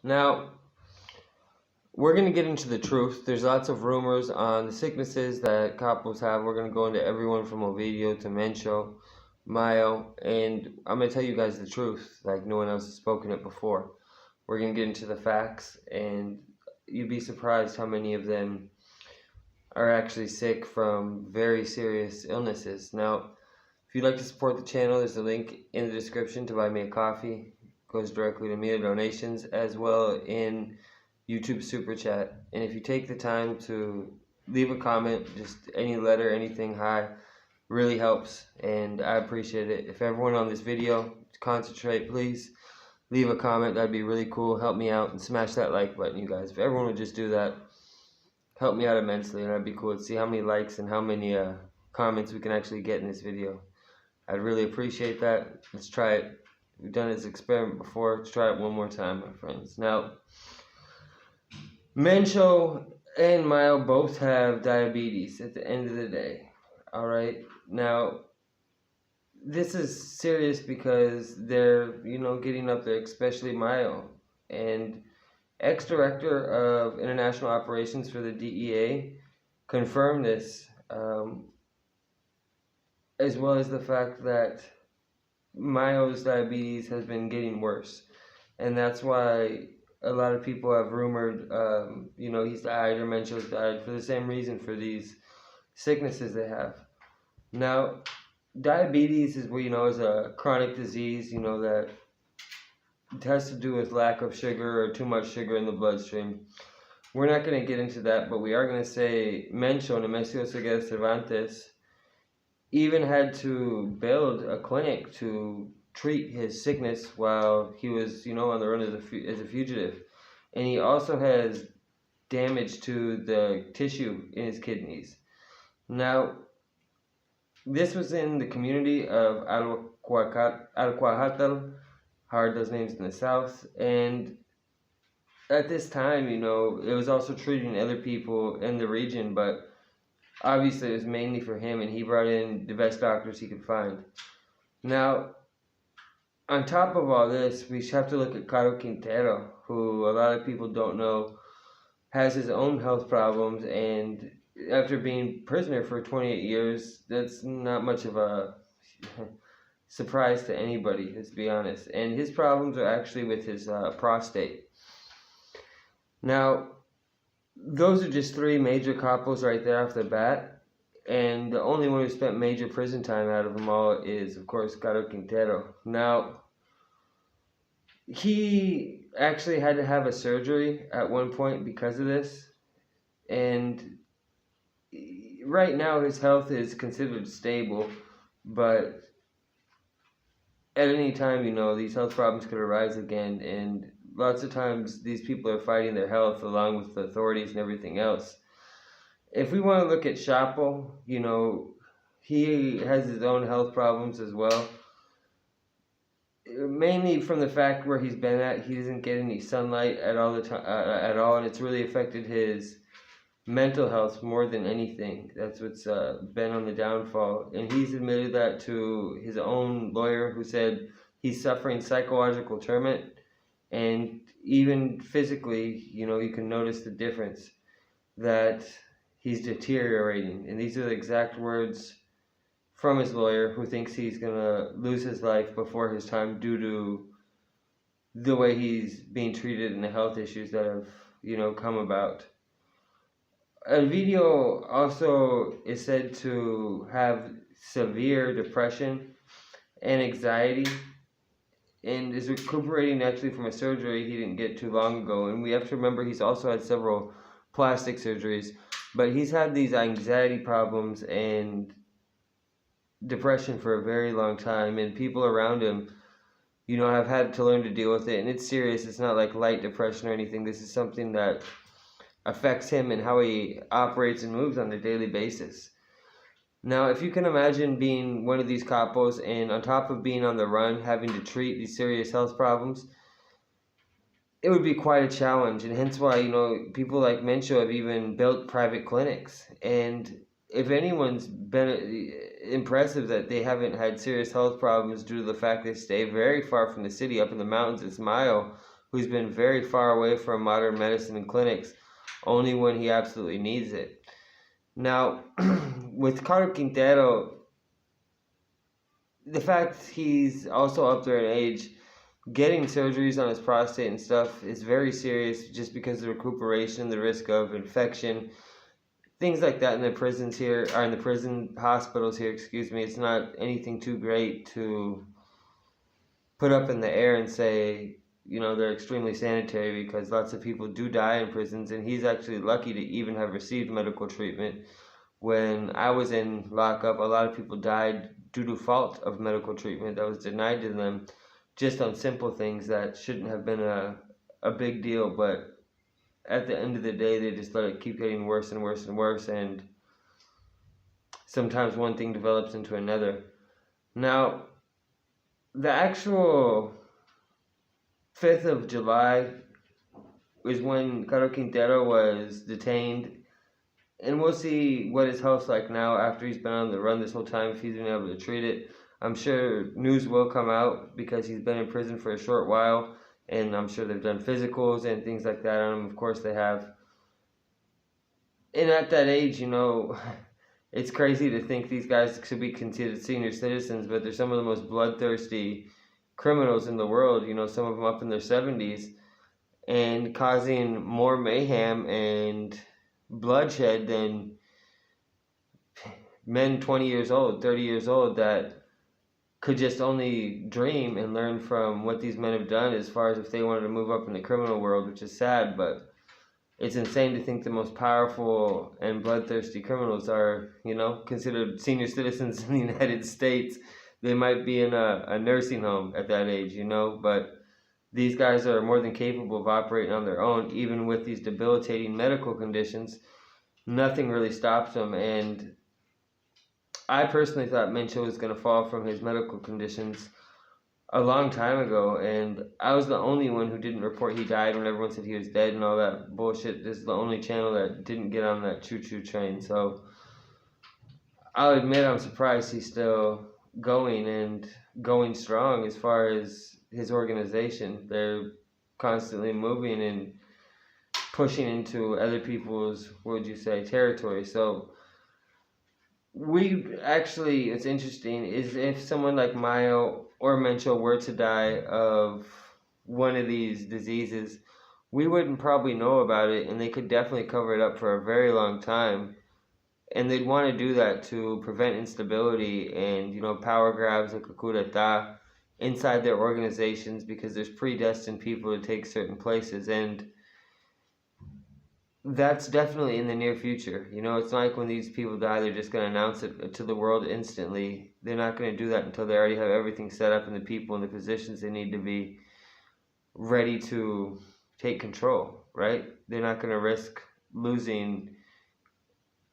Now, we're going to get into the truth. There's lots of rumors on the sicknesses that couples have. We're going to go into everyone from Ovidio to Mencho, Mayo, and I'm going to tell you guys the truth, like no one else has spoken it before. We're going to get into the facts, and you'd be surprised how many of them are actually sick from very serious illnesses. Now, if you'd like to support the channel, there's a link in the description to buy me a coffee. It goes directly to me, donations, as well in YouTube Super Chat. And if you take the time to leave a comment, just any letter, anything, hi, really helps, and I appreciate it. If everyone on this video concentrate, please leave a comment. That'd be really cool. Help me out, and smash that like button, you guys. If everyone would just do that, help me out immensely, and that'd be cool to see how many likes and how many comments we can actually get in this video. I'd really appreciate that. Let's try it. We've done this experiment before. Let's try it one more time, my friends. Now, Mencho and Mayo both have diabetes at the end of the day. All right. Now, this is serious because they're, getting up there, especially Mayo. And ex-director of international operations for the DEA confirmed this, as well as the fact that Mayo's diabetes has been getting worse. And that's why a lot of people have rumored, he's died or Mencho's died for the same reason, for these sicknesses they have. Now, diabetes is is a chronic disease, that it has to do with lack of sugar or too much sugar in the bloodstream. We're not going to get into that, but we are going to say Mencho, Nemesio Segueda Cervantes, even had to build a clinic to treat his sickness while he was, on the run as a fugitive. And he also has damage to the tissue in his kidneys. Now, this was in the community of Alquahatl, hard those names in the south, and at this time, it was also treating other people in the region, but obviously it was mainly for him, and he brought in the best doctors he could find. Now, on top of all this, we have to look at Caro Quintero, who a lot of people don't know has his own health problems, and after being prisoner for 28 years, that's not much of a surprise to anybody, let's be honest. And his problems are actually with his prostate. Now, those are just three major couples right there off the bat, and the only one who spent major prison time out of them all is, of course, Caro Quintero. Now, he actually had to have a surgery at one point because of this, and right now his health is considered stable, but at any time, these health problems could arise again, and lots of times these people are fighting their health along with the authorities and everything else. If we want to look at Chapo, he has his own health problems as well. Mainly from the fact where he's been at, he doesn't get any sunlight at all, and it's really affected his mental health more than anything. That's what's been on the downfall, and he's admitted that to his own lawyer, who said he's suffering psychological torment, and even physically, you can notice the difference, that he's deteriorating. And these are the exact words from his lawyer, who thinks he's gonna lose his life before his time due to the way he's being treated and the health issues that have come about. Ovidio also is said to have severe depression and anxiety, and is recuperating actually from a surgery he didn't get too long ago. And we have to remember he's also had several plastic surgeries, but he's had these anxiety problems and depression for a very long time, and people around him, have had to learn to deal with it. And it's serious. It's not like light depression or anything. This is something that affects him and how he operates and moves on a daily basis. Now, if you can imagine being one of these couples, and on top of being on the run, having to treat these serious health problems, it would be quite a challenge. And hence why, people like Mencho have even built private clinics. And if anyone's been impressive that they haven't had serious health problems due to the fact they stay very far from the city, up in the mountains, it's Mayo, who's been very far away from modern medicine and clinics, only when he absolutely needs it. Now, with Carlos Quintero, the fact he's also up there in age, getting surgeries on his prostate and stuff is very serious just because of the recuperation, the risk of infection, things like that in the prisons here, or in the prison hospitals here, excuse me. It's not anything too great to put up in the air and say, they're extremely sanitary, because lots of people do die in prisons, and he's actually lucky to even have received medical treatment. When I was in lockup, a lot of people died due to fault of medical treatment that was denied to them, just on simple things that shouldn't have been a big deal, but at the end of the day, they just let it keep getting worse and worse and worse, and sometimes one thing develops into another. Now, the actual 5th of July is when Carlos Quintero was detained, and we'll see what his health's like now after he's been on the run this whole time, if he's been able to treat it. I'm sure news will come out because he's been in prison for a short while, and I'm sure they've done physicals and things like that on him. Of course they have. And at that age, it's crazy to think these guys should be considered senior citizens, but they're some of the most bloodthirsty criminals in the world, some of them up in their 70s, and causing more mayhem and bloodshed than men 20 years old, 30 years old, that could just only dream and learn from what these men have done as far as if they wanted to move up in the criminal world, which is sad, but it's insane to think the most powerful and bloodthirsty criminals are, considered senior citizens in the United States. They might be in a nursing home at that age, but these guys are more than capable of operating on their own, even with these debilitating medical conditions. Nothing really stops them, and I personally thought Mencho was going to fall from his medical conditions a long time ago, and I was the only one who didn't report he died when everyone said he was dead and all that bullshit. This is the only channel that didn't get on that choo-choo train, so I'll admit I'm surprised he's still going and going strong as far as his organization. They're constantly moving and pushing into other people's, territory. So it's interesting, is if someone like Mayo or Mencho were to die of one of these diseases, we wouldn't probably know about it, and they could definitely cover it up for a very long time. And they'd want to do that to prevent instability and, power grabs like a coup d'etat inside their organizations, because there's predestined people to take certain places, and that's definitely in the near future. It's not like when these people die, they're just going to announce it to the world instantly. They're not going to do that until they already have everything set up and the people in the positions they need to be ready to take control, right? They're not going to risk losing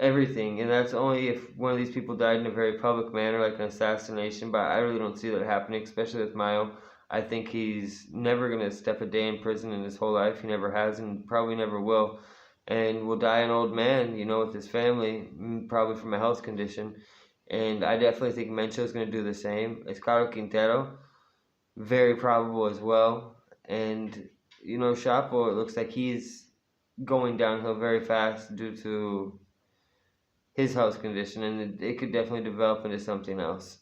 everything, and that's only if one of these people died in a very public manner, like an assassination, but I really don't see that happening, especially with Mayo. I think he's never going to step a day in prison in his whole life. He never has, and probably never will, and will die an old man, with his family, probably from a health condition. And I definitely think Mencho's going to do the same. Carlos Quintero, very probable as well. And, Chapo, it looks like he's going downhill very fast due to his health condition, and it could definitely develop into something else.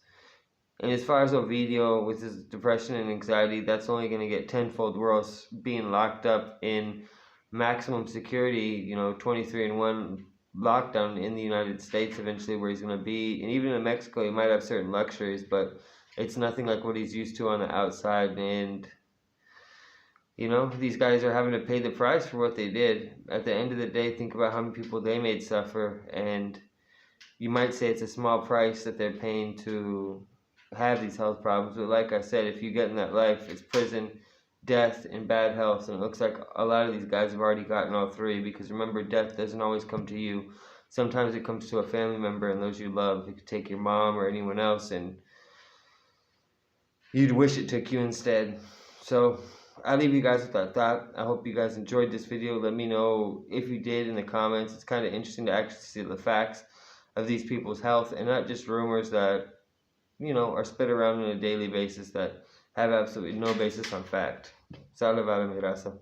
And as far as Ovidio, with his depression and anxiety, that's only going to get tenfold worse, being locked up in maximum security, 23-1 lockdown in the United States eventually, where he's going to be. And even in Mexico, he might have certain luxuries, but it's nothing like what he's used to on the outside. And, these guys are having to pay the price for what they did. At the end of the day, think about how many people they made suffer, and you might say it's a small price that they're paying to have these health problems, but like I said, if you get in that life, it's prison, death, and bad health. And it looks like a lot of these guys have already gotten all three, because remember, death doesn't always come to you. Sometimes it comes to a family member and those you love. It could take your mom or anyone else, and you'd wish it took you instead. So I'll leave you guys with that thought. I hope you guys enjoyed this video. Let me know if you did in the comments. It's kind of interesting to actually see the facts of these people's health, and not just rumors that are spit around on a daily basis that have absolutely no basis on fact. Sale, vale, mi raza.